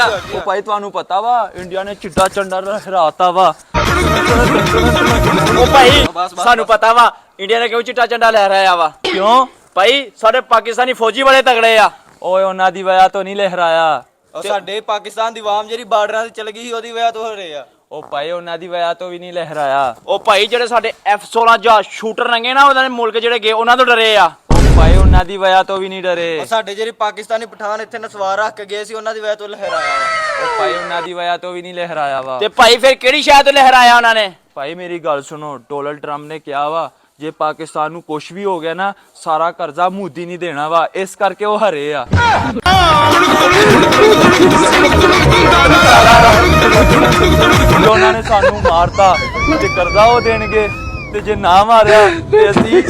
ਆ ਉਹ ਭਾਈ ਤੁਹਾਨੂੰ ਪਤਾ ਵਾ ਇੰਡੀਆ ਨੇ ਚਿੱਟਾ ਝੰਡਾ ਲਹਿਰਾਤਾ ਵਾ। ਉਹ ਭਾਈ ਸਾਨੂੰ ਪਤਾ ਵਾ ਇੰਡੀਆ ਨੇ ਕਿਉਂ ਚਿੱਟਾ ਝੰਡਾ ਲਹਿਰਾਇਆ ਵਾ। ਕਿਉਂ ਭਾਈ ਸਾਡੇ ਪਾਕਿਸਤਾਨੀ ਫੌਜੀ ਬੜੇ ਤਗੜੇ ਆ। ਓਏ ਉਹਨਾਂ ਦੀ ਵਜ੍ਹਾ ਤੋਂ ਨਹੀਂ ਲਹਿਰਾਇਆ, ਸਾਡੇ ਪਾਕਿਸਤਾਨ ਦੀ ਆਵਾਮ ਜਿਹੜੀ ਬਾਰਡਰਾਂ ਤੇ ਚਲ ਗਈ ਸੀ ਉਹਦੀ ਵਜ੍ਹਾ ਤੋਂ ਹੋ ਰਹੇ ਆ। ਉਹ ਭਾਈ ਉਹਨਾਂ ਦੀ ਵਜ੍ਹਾ ਤੋਂ ਵੀ ਨਹੀਂ ਲਹਿਰਾਇਆ। ਉਹ ਭਾਈ ਜਿਹੜੇ ਸਾਡੇ F-16 ਜਾਂ ਸ਼ੂਟਰ ਰੰਗੇ ਨਾ ਉਹਨਾਂ ਦੇ ਮੁਲਕ ਜਿਹੜੇ ਗਏ ਉਹਨਾਂ ਤੋਂ ਡਰੇ ਆ। ਉਹ ਭਾਈ ਉਹਨਾਂ ਦੀ ਵਜ੍ਹਾ ਤੋਂ ਵੀ ਨਹੀਂ ਡਰੇ। ਸਾਡੇ ਜਿਹੜੇ ਪਾਕਿਸਤਾਨੀ ਪਠਾਨ ਇੱਥੇ ਨਸਵਾਰ ਰੱਖ ਕੇ ਗਏ ਸੀ ਉਹਨਾਂ ਦੀ ਵਜ੍ਹਾ ਤੋਂ ਲਹਿਰਾਇਆ ਵਾ। ਉਹ ਭਾਈ ਉਹਨਾਂ ਦੀ ਵਜ੍ਹਾ ਤੋਂ ਵੀ ਨਹੀਂ ਲਹਿਰਾਇਆ ਵਾ। ਤੇ ਭਾਈ ਫਿਰ ਕਿਹੜੀ ਸ਼ਾਇਦ ਲਹਿਰਾਇਆ ਉਹਨਾਂ ਨੇ? ਭਾਈ ਮੇਰੀ ਗੱਲ ਸੁਣੋ, ਡੋਨਲਡ ਟਰੰਪ ਨੇ ਕਿਹਾ ਵਾ ਜੇ ਪਾਕਿਸਤਾਨ ਨੂੰ ਕੁਛ ਵੀ ਹੋ ਗਿਆ ਨਾ ਸਾਰਾ ਕਰਜ਼ਾ ਮੋਦੀ ਨਹੀਂ ਦੇਣਾ ਵਾ, ਇਸ ਕਰਕੇ ਉਹ ਹਰੇ ਆ। ਉਹਨਾਂ ਨੇ ਸਾਨੂੰ ਮਾਰਤਾ ਤੇ ਕਰਜ਼ਾ ਉਹ ਦੇਣਗੇ, ਤੇ ਜੇ ਨਾ ਮਾਰਿਆ ਤੇ ਅਸੀਂ